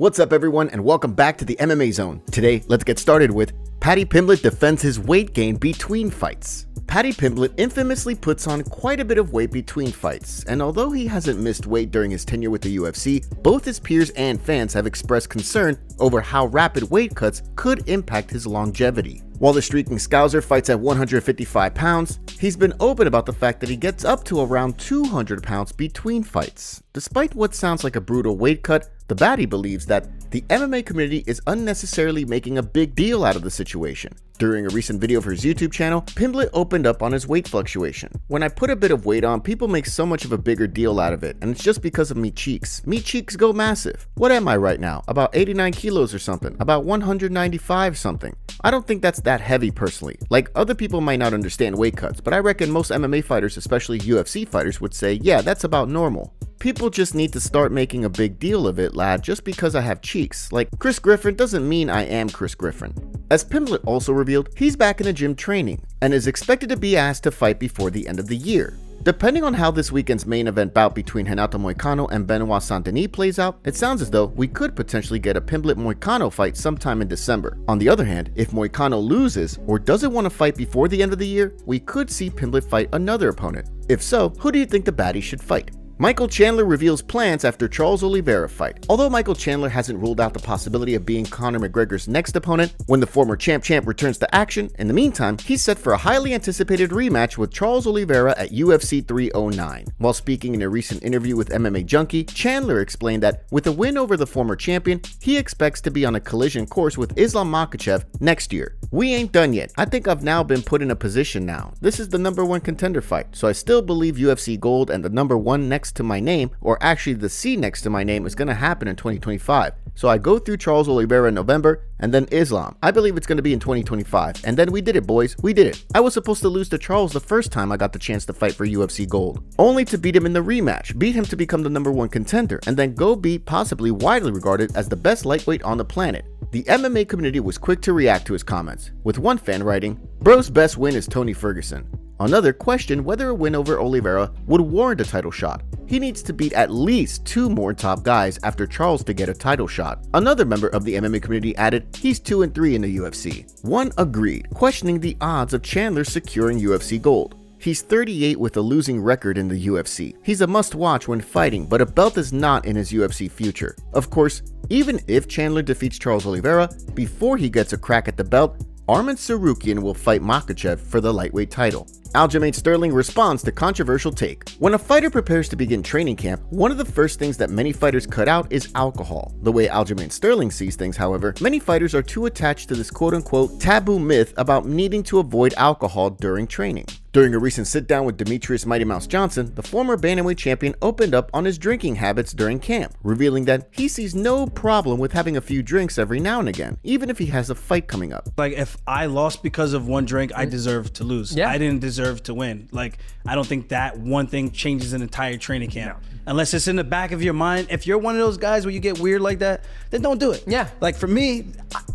What's up everyone and welcome back to the MMA Zone. Today, let's get started with Paddy Pimblett defends his weight gain between fights. Paddy Pimblett infamously puts on quite a bit of weight between fights, and although he hasn't missed weight during his tenure with the UFC, both his peers and fans have expressed concern over how rapid weight cuts could impact his longevity. While the streaking Scouser fights at 155 pounds, he's been open about the fact that he gets up to around 200 pounds between fights. Despite what sounds like a brutal weight cut, the baddie believes that the MMA community is unnecessarily making a big deal out of the situation. During a recent video for his YouTube channel, Pimblett opened up on his weight fluctuation. When I put a bit of weight on, people make so much of a bigger deal out of it, and it's just because of me cheeks. Me cheeks go massive. What am I right now? About 89 kilos or something. About 195 something. I don't think that's that heavy personally. Like, other people might not understand weight cuts, but I reckon most MMA fighters, especially UFC fighters, would say, yeah, that's about normal. People just need to start making a big deal of it, lad, just because I have cheeks. Like, Chris Griffin doesn't mean I am Chris Griffin. As Pimblett also revealed, he's back in the gym training, and is expected to be asked to fight before the end of the year. Depending on how this weekend's main event bout between Renato Moicano and Benoit Saint-Denis plays out, it sounds as though we could potentially get a Pimblett-Moicano fight sometime in December. On the other hand, if Moicano loses or doesn't want to fight before the end of the year, we could see Pimblett fight another opponent. If so, who do you think the baddie should fight? Michael Chandler reveals plans after Charles Oliveira fight. Although Michael Chandler hasn't ruled out the possibility of being Conor McGregor's next opponent when the former champ returns to action, in the meantime, he's set for a highly anticipated rematch with Charles Oliveira at UFC 309. While speaking in a recent interview with MMA Junkie, Chandler explained that with a win over the former champion, he expects to be on a collision course with Islam Makhachev next year. We ain't done yet. I think I've now been put in a position now. This is the #1 contender fight, so I still believe UFC Gold and the #1 next to my name, or actually the C next to my name, is going to happen in 2025. So I go through Charles Oliveira in November, and then Islam. I believe it's going to be in 2025. And then we did it, boys. We did it. I was supposed to lose to Charles the first time I got the chance to fight for UFC Gold, only to beat him in the rematch, beat him to become the #1 contender, and then go beat possibly widely regarded as the best lightweight on the planet. The MMA community was quick to react to his comments, with one fan writing, "Bro's best win is Tony Ferguson." Another questioned whether a win over Oliveira would warrant a title shot. He needs to beat at least 2 more top guys after Charles to get a title shot. Another member of the MMA community added, he's 2-3 in the UFC. One agreed, questioning the odds of Chandler securing UFC Gold. He's 38 with a losing record in the UFC. He's a must-watch when fighting, but a belt is not in his UFC future. Of course, even if Chandler defeats Charles Oliveira, before he gets a crack at the belt, Arman Tsarukyan will fight Makhachev for the lightweight title. Aljamain Sterling responds to controversial take. When a fighter prepares to begin training camp, one of the first things that many fighters cut out is alcohol. The way Aljamain Sterling sees things, however, many fighters are too attached to this quote-unquote taboo myth about needing to avoid alcohol during training. During a recent sit-down with Demetrius Mighty Mouse Johnson, the former bantamweight champion opened up on his drinking habits during camp, revealing that he sees no problem with having a few drinks every now and again, even if he has a fight coming up. Like, if I lost because of one drink, I deserve to lose. Yeah. I didn't deserve to win. Like, I don't think that one thing changes an entire training camp. No. Unless it's in the back of your mind. If you're one of those guys where you get weird like that, then don't do it. Yeah. Like, for me,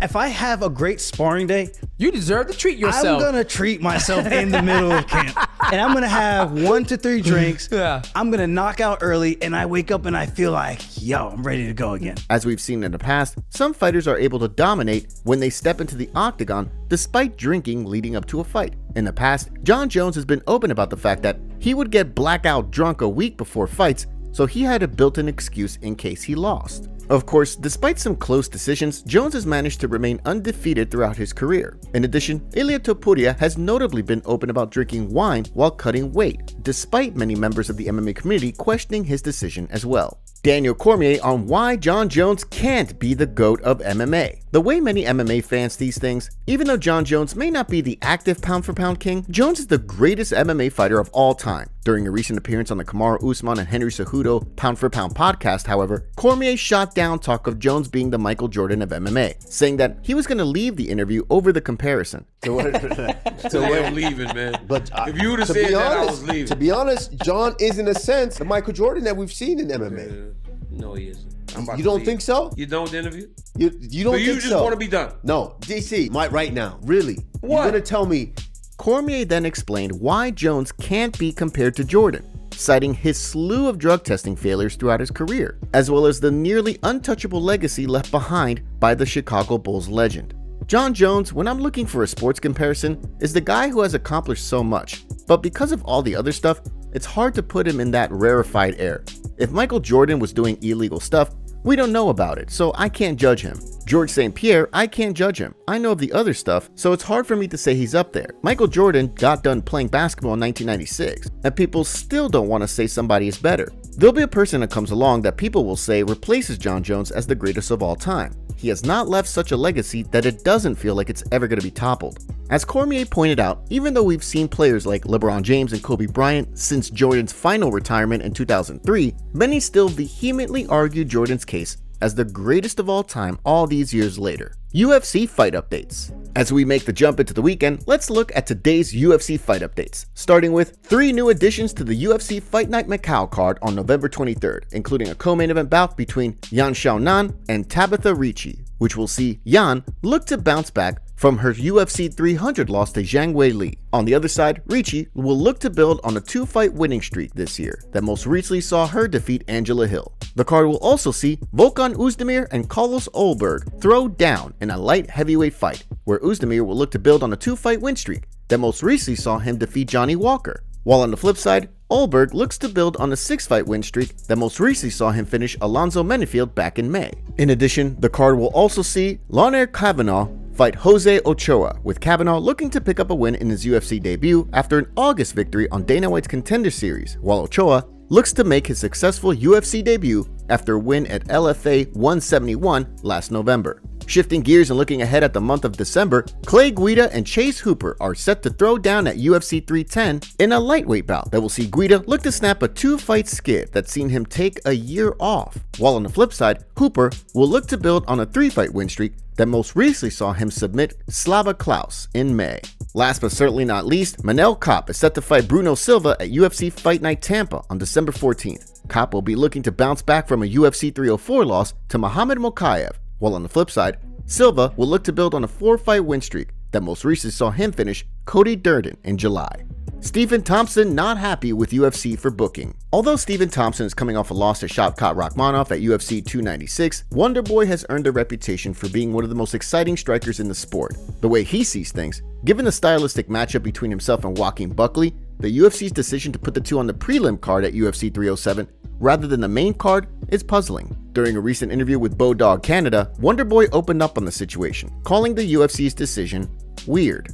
if I have a great sparring day, you deserve to treat yourself. I'm gonna treat myself in the middle of camp. And I'm gonna have 1 to 3 drinks. Yeah. I'm gonna knock out early, and I wake up and I feel like, yo, I'm ready to go again. As we've seen in the past, some fighters are able to dominate when they step into the octagon despite drinking leading up to a fight. In the past, Jon Jones has been open about the fact that he would get blackout drunk a week before fights, so he had a built-in excuse in case he lost. Of course, despite some close decisions, Jones has managed to remain undefeated throughout his career. In addition, Ilia Topuria has notably been open about drinking wine while cutting weight, despite many members of the MMA community questioning his decision as well. Daniel Cormier on why Jon Jones can't be the GOAT of MMA. The way many MMA fans see things, even though Jon Jones may not be the active pound-for-pound king, Jones is the greatest MMA fighter of all time. During a recent appearance on the Kamaru Usman and Henry Cejudo pound-for-pound podcast, however, Cormier shot down talk of Jones being the Michael Jordan of MMA, saying that he was going to leave the interview over the comparison. I'm leaving, man. But if you would have said that, I was leaving. To be honest, John is in a sense the Michael Jordan that we've seen in MMA. No, he isn't. You don't think so? You don't interview? You don't think so? You just want to be done? No, DC, right now, really. What? You're gonna tell me? Cormier then explained why Jones can't be compared to Jordan. citing his slew of drug testing failures throughout his career, as well as the nearly untouchable legacy left behind by the Chicago Bulls legend. Jon Jones, when I'm looking for a sports comparison, is the guy who has accomplished so much, but because of all the other stuff, it's hard to put him in that rarefied air. If Michael Jordan was doing illegal stuff, we don't know about it, so I can't judge him. George St. Pierre, I can't judge him. I know of the other stuff, so it's hard for me to say he's up there. Michael Jordan got done playing basketball in 1996, and people still don't want to say somebody is better. There'll be a person that comes along that people will say replaces Jon Jones as the greatest of all time. He has not left such a legacy that it doesn't feel like it's ever going to be toppled. As Cormier pointed out, even though we've seen players like LeBron James and Kobe Bryant since Jordan's final retirement in 2003, many still vehemently argue Jordan's case as the greatest of all time all these years later. UFC Fight Updates. As we make the jump into the weekend, let's look at today's UFC Fight Updates, starting with 3 new additions to the UFC Fight Night Macau card on November 23rd, including a co-main event bout between Yan Xiaonan and Tabitha Ricci, which will see Yan look to bounce back from her UFC 300 loss to Zhang Weili. On the other side, Ricci will look to build on a 2-fight winning streak this year that most recently saw her defeat Angela Hill. The card will also see Volkan Oezdemir and Carlos Ulberg throw down in a light heavyweight fight, where Oezdemir will look to build on a 2-fight win streak that most recently saw him defeat Johnny Walker. While on the flip side, Ulberg looks to build on a 6-fight win streak that most recently saw him finish Alonzo Menifield back in May. In addition, the card will also see Leonard Kavanaugh fight Jose Ochoa, with Kavanaugh looking to pick up a win in his UFC debut after an August victory on Dana White's Contender Series, while Ochoa looks to make his successful UFC debut after a win at LFA 171 last November. Shifting gears and looking ahead at the month of December, Clay Guida and Chase Hooper are set to throw down at UFC 310 in a lightweight bout that will see Guida look to snap a 2-fight skid that's seen him take a year off, while on the flip side, Hooper will look to build on a 3-fight win streak that most recently saw him submit Slava Klaus in May. Last but certainly not least, Manel Kape is set to fight Bruno Silva at UFC Fight Night Tampa on December 14th. Kape will be looking to bounce back from a UFC 304 loss to Muhammad Mokaev, while on the flip side, Silva will look to build on a 4-fight win streak that most recently saw him finish Cody Durden in July. Stephen Thompson not happy with UFC for booking. Although Stephen Thompson is coming off a loss to Shavkat Rakhmonov at UFC 296, Wonderboy has earned a reputation for being one of the most exciting strikers in the sport. The way he sees things, given the stylistic matchup between himself and Joaquin Buckley, the UFC's decision to put the two on the prelim card at UFC 307 rather than the main card is puzzling. During a recent interview with Bodog Canada, Wonderboy opened up on the situation, calling the UFC's decision weird.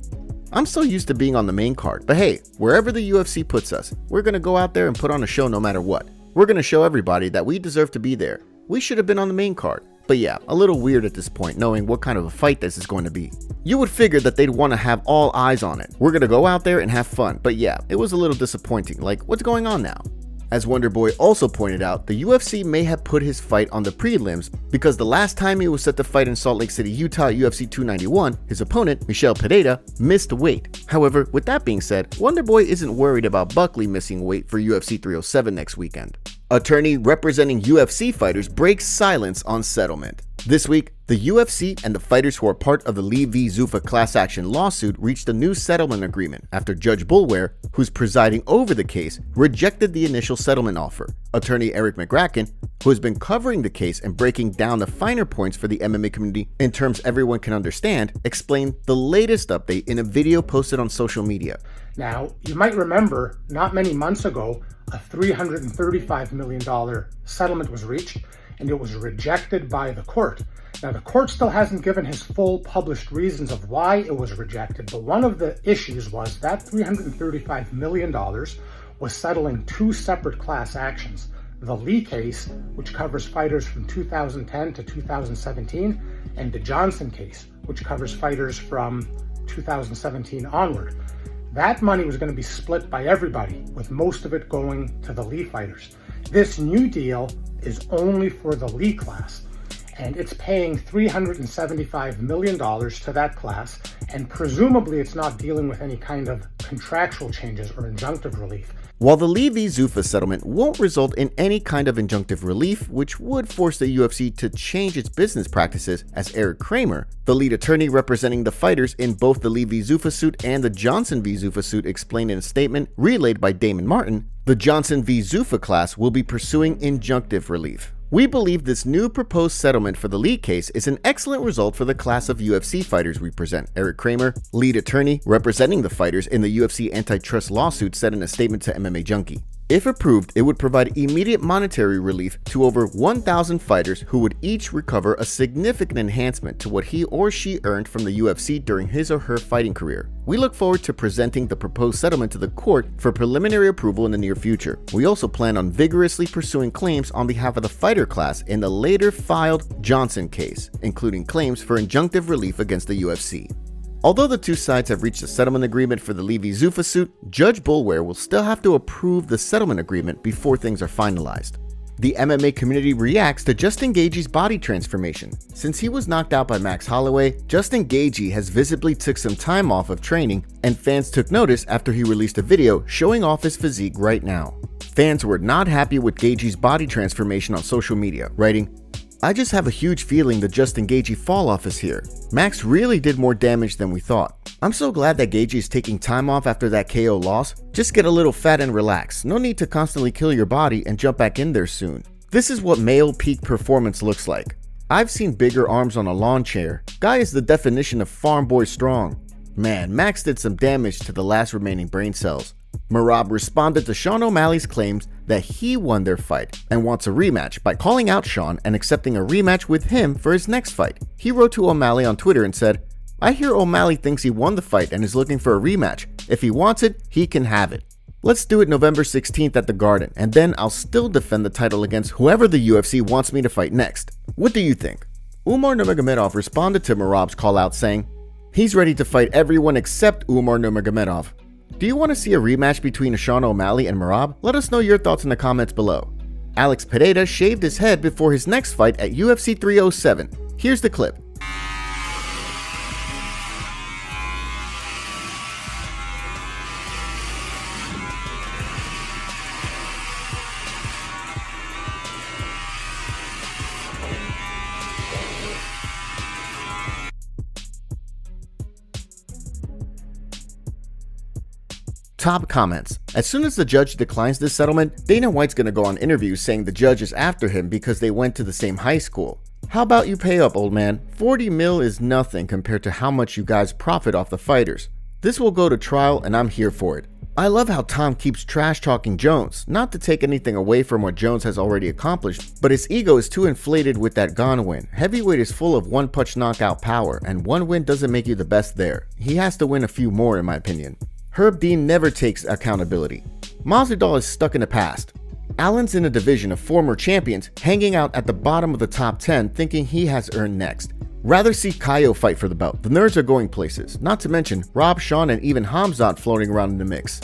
I'm so used to being on the main card, but hey, wherever the UFC puts us, we're going to go out there and put on a show no matter what. We're going to show everybody that we deserve to be there. We should have been on the main card. But yeah, a little weird at this point knowing what kind of a fight this is going to be. You would figure that they'd want to have all eyes on it. We're going to go out there and have fun, but yeah, it was a little disappointing. Like, what's going on now? As Wonderboy also pointed out, the UFC may have put his fight on the prelims because the last time he was set to fight in Salt Lake City, Utah at UFC 291, his opponent, Michel Pereira, missed weight. However, with that being said, Wonderboy isn't worried about Buckley missing weight for UFC 307 next weekend. Attorney representing UFC fighters breaks silence on settlement. This week, the UFC and the fighters who are part of the Lee v. Zuffa class action lawsuit reached a new settlement agreement after Judge Boulware, who's presiding over the case, rejected the initial settlement offer. Attorney Eric McGracken, who has been covering the case and breaking down the finer points for the MMA community in terms everyone can understand, explained the latest update in a video posted on social media. Now, you might remember, not many months ago, a $335 million settlement was reached, and it was rejected by the court. Now, the court still hasn't given his full published reasons of why it was rejected, but one of the issues was that $335 million was settling 2 separate class actions. The Lee case, which covers fighters from 2010 to 2017, and the Johnson case, which covers fighters from 2017 onward. That money was going to be split by everybody, with most of it going to the Lee fighters. This new deal is only for the Lee class, and it's paying $375 million to that class, and presumably it's not dealing with any kind of contractual changes or injunctive relief. While the Lee v. Zuffa settlement won't result in any kind of injunctive relief, which would force the UFC to change its business practices, as Eric Kramer, the lead attorney representing the fighters in both the Lee v. Zuffa suit and the Johnson v. Zuffa suit, explained in a statement relayed by Damon Martin, the Johnson v. Zuffa class will be pursuing injunctive relief. We believe this new proposed settlement for the Lee case is an excellent result for the class of UFC fighters we present, Eric Kramer, lead attorney representing the fighters in the UFC antitrust lawsuit, said in a statement to MMA Junkie. If approved, it would provide immediate monetary relief to over 1,000 fighters who would each recover a significant enhancement to what he or she earned from the UFC during his or her fighting career. We look forward to presenting the proposed settlement to the court for preliminary approval in the near future. We also plan on vigorously pursuing claims on behalf of the fighter class in the later filed Johnson case, including claims for injunctive relief against the UFC. Although the two sides have reached a settlement agreement for the Lee v. Zuffa suit, Judge Boulware will still have to approve the settlement agreement before things are finalized. The MMA community reacts to Justin Gaethje's body transformation. Since he was knocked out by Max Holloway, Justin Gaethje has visibly took some time off of training, and fans took notice after he released a video showing off his physique right now. Fans were not happy with Gaethje's body transformation on social media, writing, "I just have a huge feeling the Justin Gaethje fall-off is here. Max really did more damage than we thought. I'm so glad that Gaethje is taking time off after that KO loss. Just get a little fat and relax. No need to constantly kill your body and jump back in there soon. This is what male peak performance looks like. I've seen bigger arms on a lawn chair. Guy is the definition of farm boy strong. Man, Max did some damage to the last remaining brain cells." Merab responded to Sean O'Malley's claims that he won their fight and wants a rematch by calling out Sean and accepting a rematch with him for his next fight. He wrote to O'Malley on Twitter and said, "I hear O'Malley thinks he won the fight and is looking for a rematch. If he wants it, he can have it. Let's do it November 16th at the Garden, and then I'll still defend the title against whoever the UFC wants me to fight next. What do you think?" Umar Nurmagomedov responded to Merab's call out saying, "He's ready to fight everyone except Umar Nurmagomedov. Do you want to see a rematch between Sean O'Malley and Merab? Let us know your thoughts in the comments below." Alex Pereira shaved his head before his next fight at UFC 307. Here's the clip. Top comments. As soon as the judge declines this settlement, Dana White's gonna go on interviews saying the judge is after him because they went to the same high school. How about you pay up, old man? 40 mil is nothing compared to how much you guys profit off the fighters. This will go to trial and I'm here for it. I love how Tom keeps trash talking Jones, not to take anything away from what Jones has already accomplished, but his ego is too inflated with that Gane win. Heavyweight is full of one-punch knockout power, and one win doesn't make you the best there. He has to win a few more in my opinion. Herb Dean never takes accountability. Masvidal is stuck in the past. Allen's in a division of former champions, hanging out at the bottom of the top 10 thinking he has earned next. Rather see Kaio fight for the belt. The nerds are going places, not to mention Rob, Sean, and even Hamzat floating around in the mix.